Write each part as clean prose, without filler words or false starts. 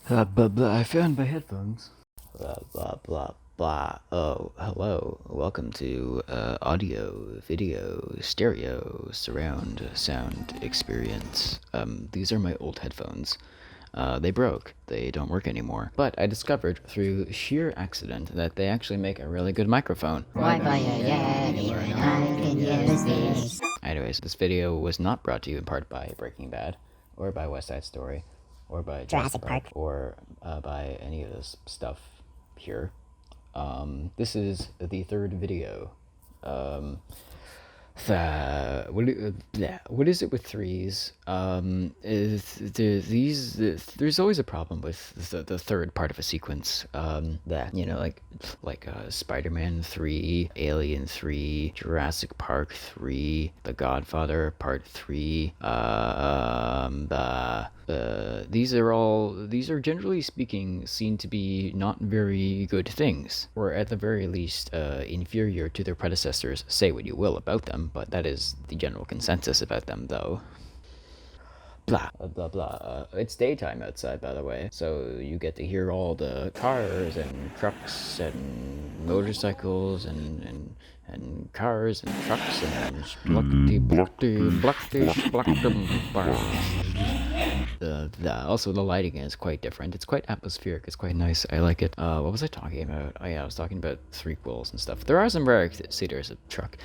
Blah, blah, I found my headphones. Blah, blah, blah, blah. Oh, hello. Welcome to audio, video, stereo, surround sound experience. These are my old headphones. They broke. They don't work anymore. But I discovered through sheer accident that they actually make a really good microphone. Why buy a Yeti when I can use this? Anyways, this video was not brought to you in part by Breaking Bad, or by West Side Story, or by Jurassic Park, or by any of this stuff here. This is the third video. What is it with threes? There's always a problem with the third part of a sequence. That like Spider-Man 3, Alien 3, Jurassic Park 3, The Godfather Part 3. These are generally speaking seen to be not very good things, or at the very least inferior to their predecessors. Say what you will about them, but that is the general consensus about them, though. Blah, blah, blah. It's daytime outside, by the way, so you get to hear all the cars and trucks and motorcycles and cars and trucks and also the lighting is quite different. It's quite atmospheric. It's quite nice. I like it. What was I talking about? Oh yeah, I was talking about Threequells and stuff. There are some rare there's a truck.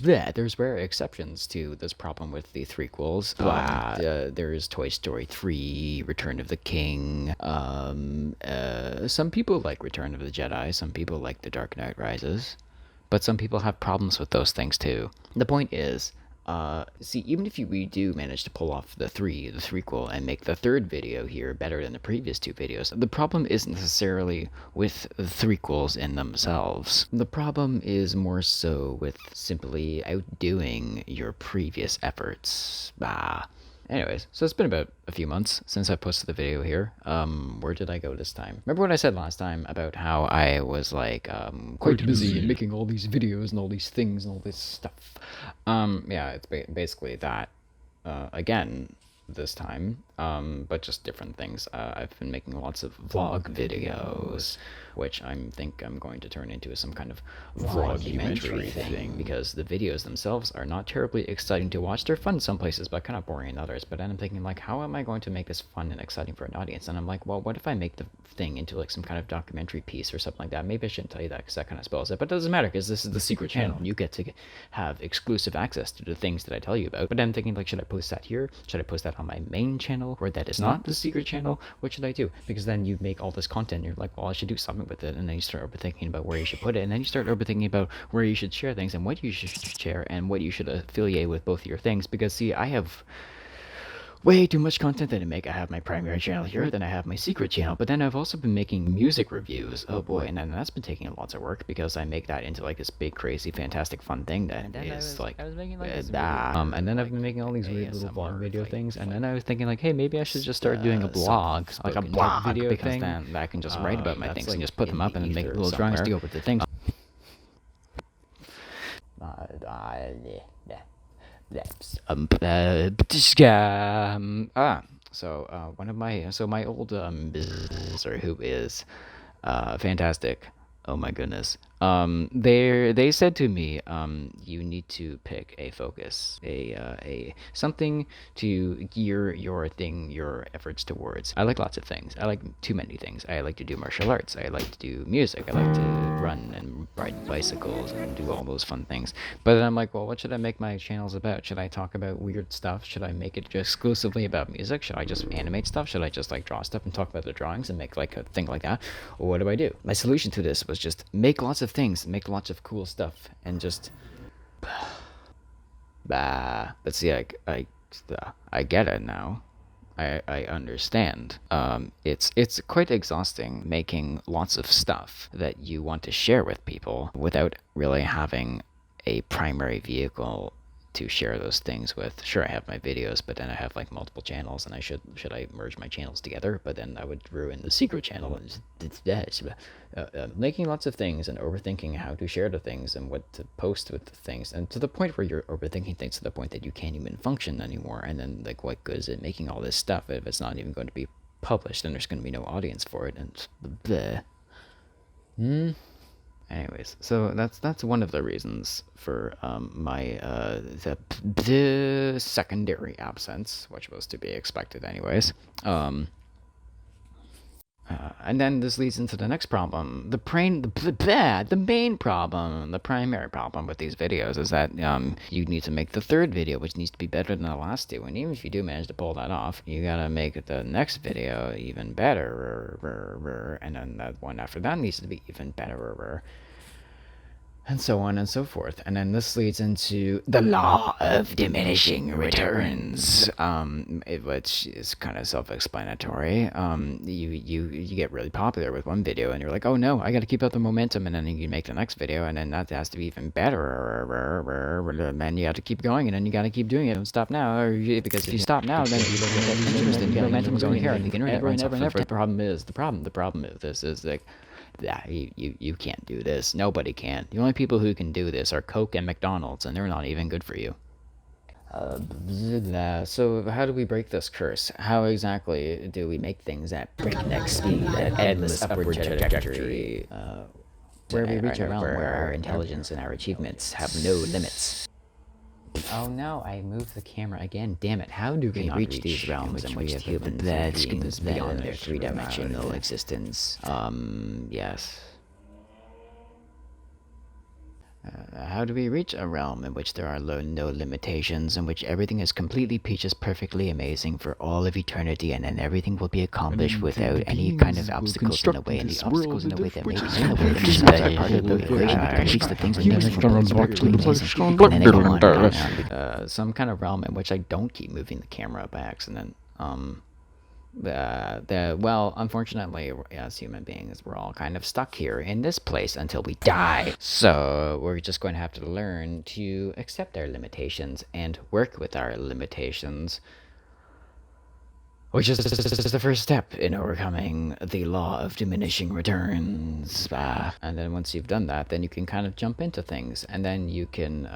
There's rare exceptions to this problem with the Threequells. There's Toy Story 3, Return of the King. Some people like Return of the Jedi. Some people like The Dark Knight Rises. But some people have problems with those things too. The point is, see, even if we do manage to pull off the threequel, and make the third video here better than the previous two videos, the problem isn't necessarily with the threequels in themselves. The problem is more so with simply outdoing your previous efforts. Anyways, so it's been about a few months since I posted the video here. Where did I go this time? Remember what I said last time about how I was like quite busy making all these videos and all these things and all this stuff? Yeah, it's basically that again this time, but just different things. I've been making lots of vlog videos, which I think I'm going to turn into some kind of vlogumentary thing, because the videos themselves are not terribly exciting to watch. They're fun in some places, but kind of boring in others. But then I'm thinking, like, how am I going to make this fun and exciting for an audience? And I'm like, well, what if I make the thing into like some kind of documentary piece or something like that? Maybe I shouldn't tell you that, because that kind of spoils it, but it doesn't matter, because this is the secret channel. You get to have exclusive access to the things that I tell you about. But then I'm thinking, like, should I post that here? Should I post that on my main channel, or that is not the secret channel? What should I do? Because then you make all this content and you're like, well, I should do something with it, and then you start overthinking about where you should put it, and then you start overthinking about where you should share things and what you should share and what you should affiliate with both of your things. Because see, I have way too much content that I make. I have my primary channel here, then I have my secret channel, but then I've also been making music reviews. Oh boy, and then that's been taking lots of work, because I make that into like this big, crazy, fantastic, fun thing that is like, and then I've been making all these weird little vlog video things, and then I was thinking, like, hey, maybe I should just start doing a blog, like a blog video because thing. Then I can just write about my things and just put them up and then make little drawings to go with the things. So my old business, or who is fantastic. Oh my goodness. They said to me, you need to pick a focus, a something to gear your efforts towards. I like lots of things. I like too many things. I like to do martial arts. I like to do music. I like to run and ride bicycles and do all those fun things. But then I'm like, well, what should I make my channels about? Should I talk about weird stuff? Should I make it just exclusively about music? Should I just animate stuff? Should I just like draw stuff and talk about the drawings and make like a thing like that? Or what do I do? My solution to this was just make lots of things, make lots of cool stuff, and just but see, I get it now. I understand. It's quite exhausting making lots of stuff that you want to share with people without really having a primary vehicle to share those things with. Sure, I have my videos, but then I have like multiple channels, and should I merge my channels together? But then I would ruin the secret channel. Making lots of things and overthinking how to share the things and what to post with the things, and to the point where you're overthinking things to the point that you can't even function anymore. And then like, what good is it making all this stuff if it's not even going to be published, then there's going to be no audience for it, and bleh. Anyways, so that's one of the reasons for my the secondary absence, which was to be expected anyways. And then this leads into the next problem. The main problem, the primary problem with these videos is that you need to make the third video, which needs to be better than the last two. And even if you do manage to pull that off, you gotta make the next video even better. And then that one after that needs to be even better. And so on and so forth. And then this leads into the law of diminishing returns, which is kind of self-explanatory. You get really popular with one video, and you're like, oh no, I got to keep up the momentum, and then you make the next video, and then that has to be even better, and you have to keep going, and then you got to keep doing it. Don't stop now, because if you stop now, then you don't get interest in momentum going here, and the internet runs off. The problem is this is like, yeah, you can't do this. Nobody can. The only people who can do this are Coke and McDonald's, and they're not even good for you. So how do we break this curse? How exactly do we make things at breakneck speed, at endless upward trajectory, where we reach a realm where our intelligence and our achievements have no limits? Oh no, I moved the camera again. Damn it, how do we reach these realms in which human beings beyond their three-dimensional existence? Yes. How do we reach a realm in which there are no limitations, in which everything is completely peaches perfectly amazing for all of eternity, and then everything will be accomplished without any kind of obstacles in the way, and the obstacles in the way that make it in the way that part of the equation that completes the things that and then they go on and on. Some kind of realm in which I don't keep moving the camera by accident. Well, unfortunately, as human beings, we're all kind of stuck here in this place until we die. So we're just going to have to learn to accept our limitations and work with our limitations, which is the first step in overcoming the law of diminishing returns. And then once you've done that, then you can kind of jump into things, and then you can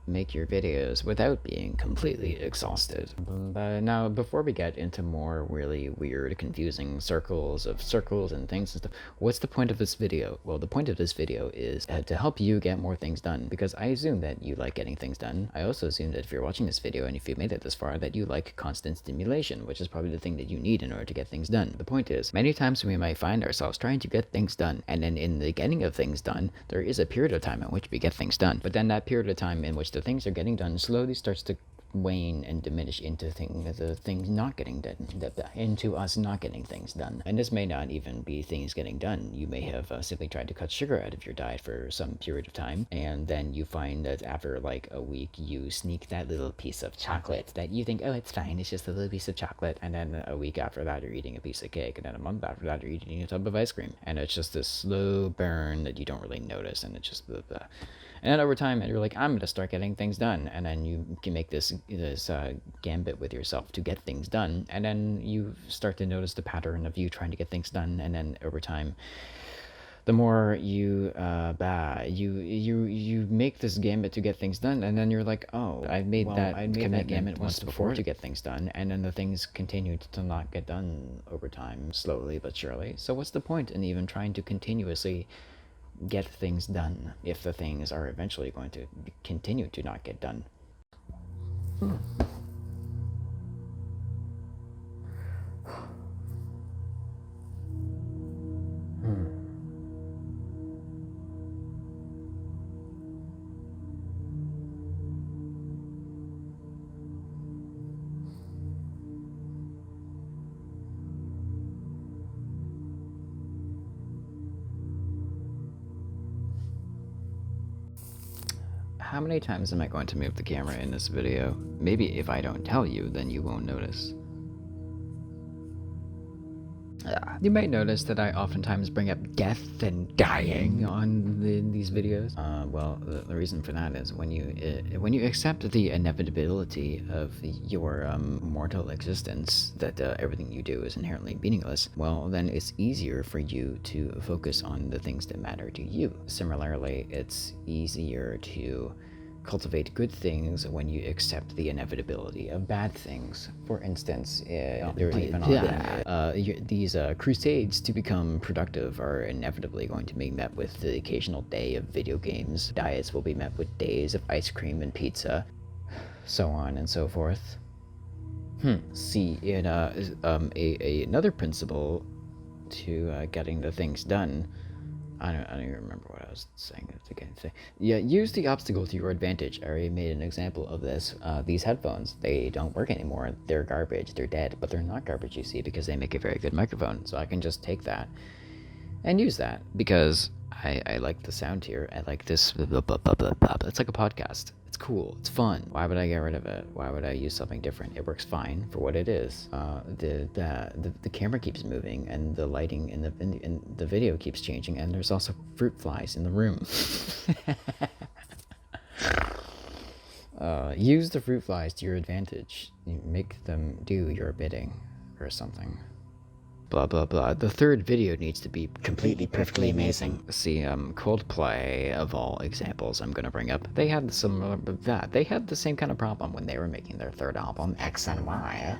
make your videos without being completely exhausted. But now, before we get into more really weird, confusing circles and things and stuff, what's the point of this video? Well, the point of this video is to help you get more things done, because I assume that you like getting things done. I also assume that if you're watching this video and if you've made it this far, that you like constant stimulation, which is probably the thing that you need in order to get things done. The point is, many times we might find ourselves trying to get things done, and then in the getting of things done, there is a period of time in which we get things done. But then that period of time in which the things are getting done slowly starts to wane and diminish into the things not getting done, into us not getting things done. And this may not even be things getting done. You may have simply tried to cut sugar out of your diet for some period of time, and then you find that after like a week, you sneak that little piece of chocolate that you think, oh, it's fine, it's just a little piece of chocolate, and then a week after that, you're eating a piece of cake, and then a month after that, you're eating a tub of ice cream, and it's just this slow burn that you don't really notice, and it's just the and then over time, you're like, I'm going to start getting things done. And then you can make this gambit with yourself to get things done. And then you start to notice the pattern of you trying to get things done. And then over time, the more you you make this gambit to get things done, and then you're like, oh, I made that gambit once before to get things done, and then the things continued to not get done over time, slowly but surely. So what's the point in even trying to continuously get things done if the things are eventually going to continue to not get done? How many times am I going to move the camera in this video? Maybe if I don't tell you, then you won't notice. You might notice that I oftentimes bring up death and dying on these videos. Well, the reason for that is when you accept the inevitability of your mortal existence, that everything you do is inherently meaningless, well, then it's easier for you to focus on the things that matter to you. Similarly, it's easier to cultivate good things when you accept the inevitability of bad things. For instance, these crusades to become productive are inevitably going to be met with the occasional day of video games. Diets will be met with days of ice cream and pizza, so on and so forth. See, in another principle to getting the things done, I don't even remember what I was saying at the beginning. Yeah, use the obstacle to your advantage. I already made an example of this. These headphones, they don't work anymore. They're garbage. They're dead. But they're not garbage, you see, because they make a very good microphone. So I can just take that and use that because I like the sound here. I like this. It's like a podcast. It's cool. It's fun. Why would I get rid of it? Why would I use something different? It works fine for what it is. The camera keeps moving, and the lighting in the video keeps changing, and there's also fruit flies in the room. Use the fruit flies to your advantage. You make them do your bidding, or something. Blah blah blah. The third video needs to be completely perfectly amazing. See, Coldplay of all examples I'm gonna bring up, they had the same kind of problem when they were making their third album, X and Y.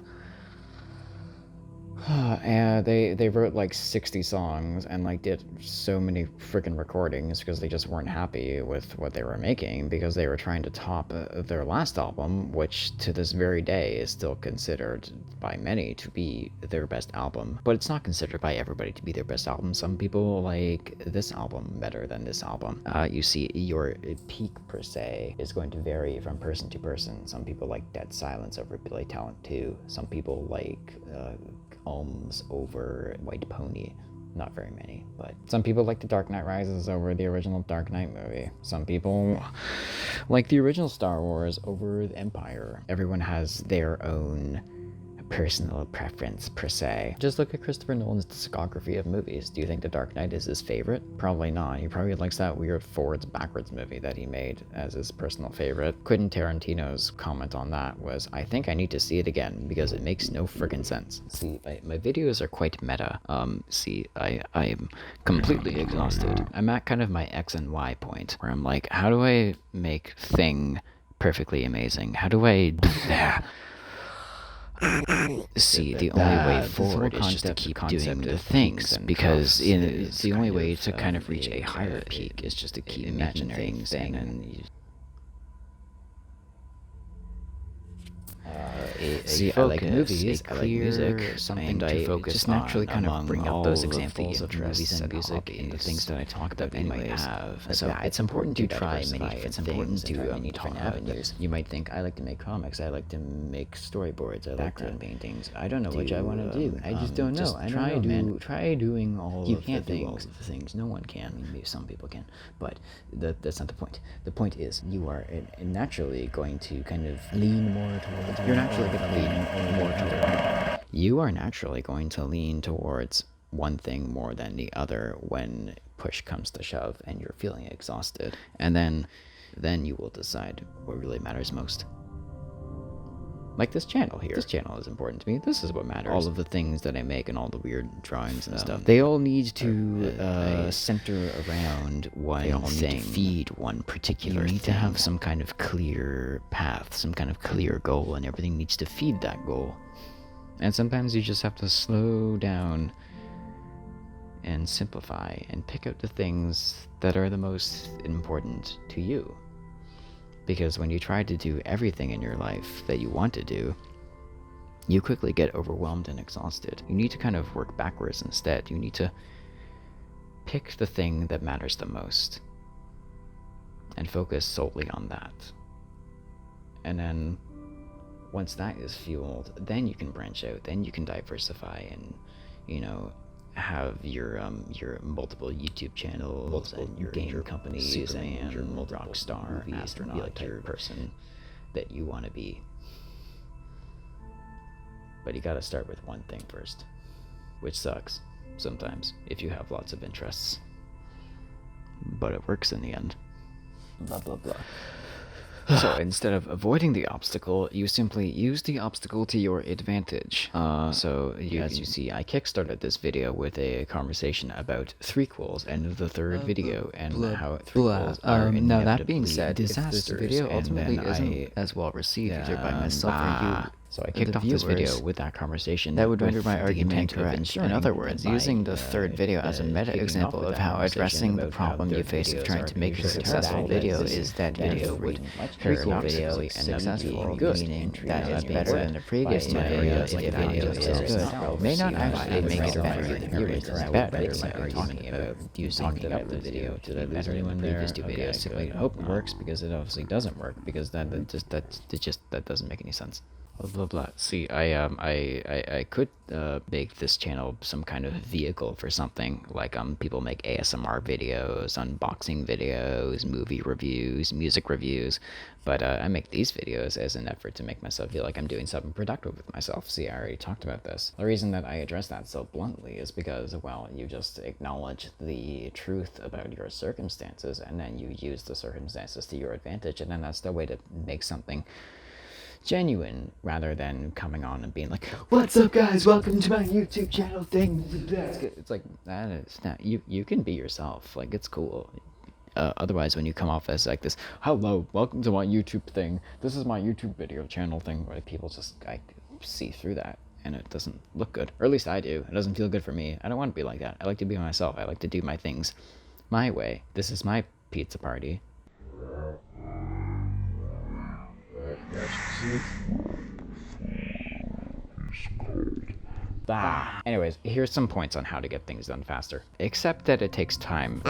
And they wrote like 60 songs and like did so many freaking recordings because they just weren't happy with what they were making, because they were trying to top their last album, which to this very day is still considered by many to be their best album. But it's not considered by everybody to be their best album. Some people like this album better than this album. You see, your peak per se is going to vary from person to person. Some people like Dead Silence over Billy Talent 2. Some people like Alms over White Pony. Not very many, but some people like The Dark Knight Rises over the original Dark Knight movie. Some people like the original Star Wars over the Empire. Everyone has their own personal preference per se. Just look at Christopher Nolan's discography of movies. Do you think The Dark Knight is his favorite? Probably not. He probably likes that weird forwards backwards movie that he made as his personal favorite. Quentin Tarantino's comment on that was, I think I need to see it again because it makes no friggin' sense. See, my videos are quite meta. See, I am completely exhausted. I'm at kind of my X and Y point where I'm like, how do I make thing perfectly amazing? How do I see, the only way forward is just to keep doing the things, because the only way to kind of reach a higher peak is just to keep imagining things, and then see, I like movies, I like music, something to focus just naturally kind of bring up those examples of movies and music in the things that I talk about that might have. So it's important to try many different things to many different avenues. You might think, I like to make comics, I like to make storyboards, I like to paintings. I don't know which I want to do. I just don't know. Try doing all of the things. No one can. I mean, maybe some people can, but that's not the point. The point is, you are naturally going to kind of lean more towards. You're naturally going to lean more towards. You are naturally going to lean towards one thing more than the other when push comes to shove and you're feeling exhausted, and then you will decide what really matters most. Like this channel here. This channel is important to me. This is what matters. All of the things that I make and all the weird drawings and stuff, they all need to center around one thing. They all need to feed one particular thing. You need to have some kind of clear path, some kind of clear goal, and everything needs to feed that goal. And sometimes you just have to slow down and simplify and pick out the things that are the most important to you. Because when you try to do everything in your life that you want to do, you quickly get overwhelmed and exhausted. You need to kind of work backwards instead. You need to pick the thing that matters the most and focus solely on that. And then once that is fueled, then you can branch out, then you can diversify and, have your multiple YouTube channels and your game companies and your rock star astronaut type person that you want to be. But you gotta start with one thing first, which sucks sometimes if you have lots of interests, but it works in the end. Blah blah blah. So instead of avoiding the obstacle, you simply use the obstacle to your advantage. As you see, I kickstarted this video with a conversation about threequels and the third video and how threequels are Now that being inevitably said, if disasters. this video and ultimately then isn't as well received either by myself or you, So I the kicked off this video viewers, with that conversation. that would render with my the argument intent of incorrect. In ensuring other that words, by, using the third video as a meta kicking off example with of that how conversation addressing the about how problem you third face of videos trying are to make a usually successful bad video videos, is that that video would would much paradoxically be successful, good. meaning And that is being better good than the previous by two my videos. like If that video just is itself good, may not seems actually make it better for than the the viewers viewers is is bad. better. That's my argument about using up the video. Did I lose anyone there? Previous two videos. Simply hope it works because it obviously doesn't work because that doesn't make any sense. Blah blah blah. See, I could make this channel some kind of vehicle for something like people make ASMR videos, unboxing videos, movie reviews, music reviews, but I make these videos as an effort to make myself feel like I'm doing something productive with myself. See, I already talked about this. The reason that I address that so bluntly is because, well, you just acknowledge the truth about your circumstances and then you use the circumstances to your advantage, and then that's the way to make something genuine rather than coming on and being like, "What's up, guys? Welcome to my YouTube channel thing." It's like that is not you can be yourself. Like, it's cool. Otherwise, when you come off as like this, "Hello, welcome to my YouTube thing. This is my YouTube video channel thing," where people just see through that and it doesn't look good, or at least I do. It doesn't feel good for me. I don't want to be like that. I like to be myself. I like to do my things my way. This is my pizza party. Anyways, here's some points on how to get things done faster. Except that it takes time.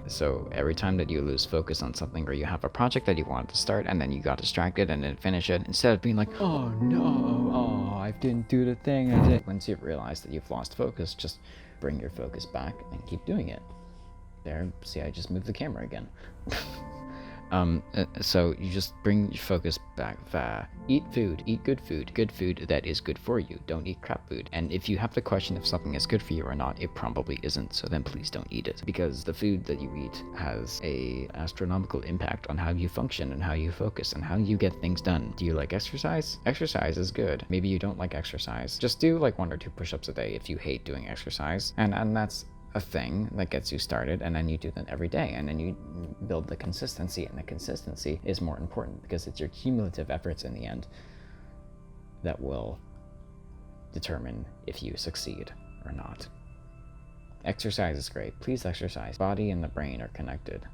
So every time that you lose focus on something, or you have a project that you wanted to start and then you got distracted and didn't finish it, instead of being like, "Oh no, oh, I didn't do the thing I did." Once you've realized that you've lost focus, just bring your focus back and keep doing it. There, see, I just moved the camera again. So you just bring your focus back. Eat food, eat good food that is good for you. Don't eat crap food. And if you have to question if something is good for you or not, it probably isn't, so then please don't eat it. Because the food that you eat has a astronomical impact on how you function and how you focus and how you get things done. Do you like exercise? Exercise is good. Maybe you don't like exercise. Just do like 1 or 2 push-ups a day if you hate doing exercise. And that's a thing that gets you started, and then you do that every day, and then you build the consistency, and the consistency is more important because it's your cumulative efforts in the end that will determine if you succeed or not. Exercise is great. Please exercise. Body and the brain are connected.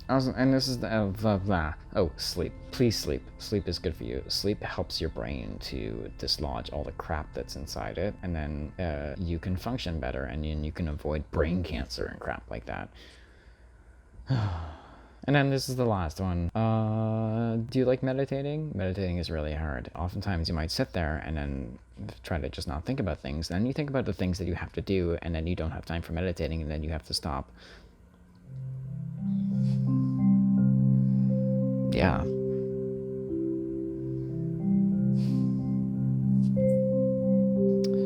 And this is the sleep. Please sleep. Sleep is good for you. Sleep helps your brain to dislodge all the crap that's inside it, and then you can function better, and then you can avoid brain cancer and crap like that. And then this is the last one. Do you like meditating? Meditating is really hard. Oftentimes you might sit there and then try to just not think about things. Then you think about the things that you have to do, and then you don't have time for meditating, and then you have to stop. Yeah.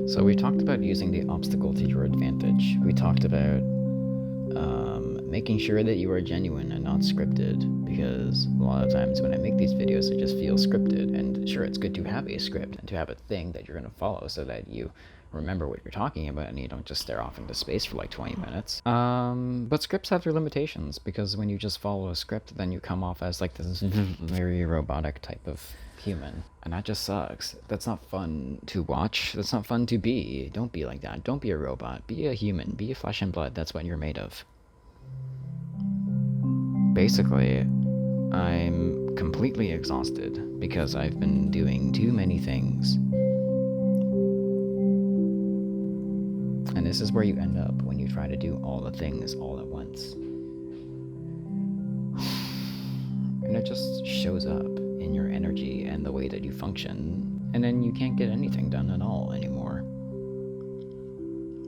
So we talked about using the obstacle to your advantage. We talked about making sure that you are genuine and not scripted, because a lot of times when I make these videos, it just feels scripted. And sure, it's good to have a script and to have a thing that you're going to follow so that you remember what you're talking about and you don't just stare off into space for like 20 minutes. But scripts have their limitations, because when you just follow a script, then you come off as like this very robotic type of human, and that just sucks. That's not fun to watch. That's not fun to be. Don't be like that. Don't be a robot. Be a human. Be a flesh and blood. That's what you're made of. Basically, I'm completely exhausted because I've been doing too many things. And this is where you end up when you try to do all the things all at once. And it just shows up in your energy and the way that you function, and then you can't get anything done at all anymore.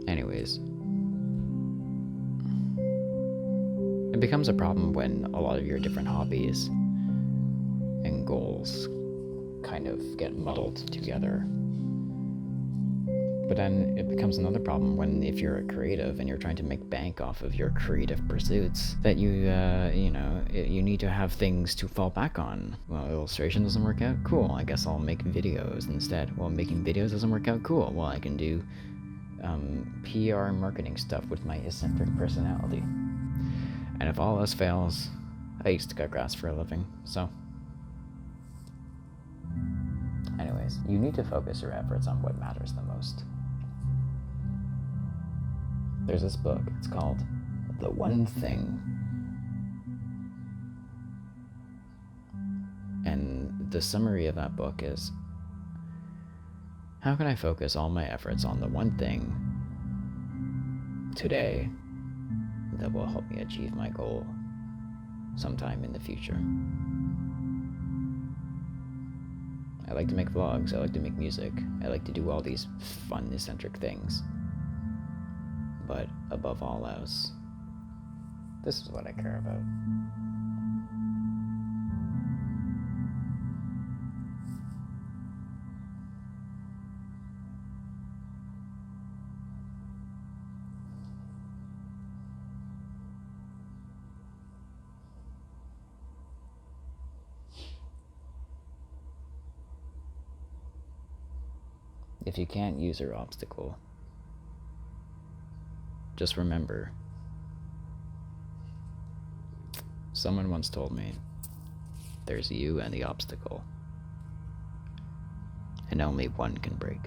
Anyways, it becomes a problem when a lot of your different hobbies and goals kind of get muddled together. But then it becomes another problem when if you're a creative and you're trying to make bank off of your creative pursuits, that you need to have things to fall back on. Well, illustration doesn't work out? Cool, I guess I'll make videos instead. Well, making videos doesn't work out? Cool, well, I can do PR and marketing stuff with my eccentric personality. And if all else fails, I used to cut grass for a living, so... Anyways, you need to focus your efforts on what matters the most. There's this book, it's called The One Thing. And the summary of that book is, how can I focus all my efforts on the one thing today that will help me achieve my goal sometime in the future? I like to make vlogs, I like to make music, I like to do all these fun, eccentric things. But above all else, this is what I care about. If you can't use your obstacle, just remember, someone once told me, there's you and the obstacle, and only one can break.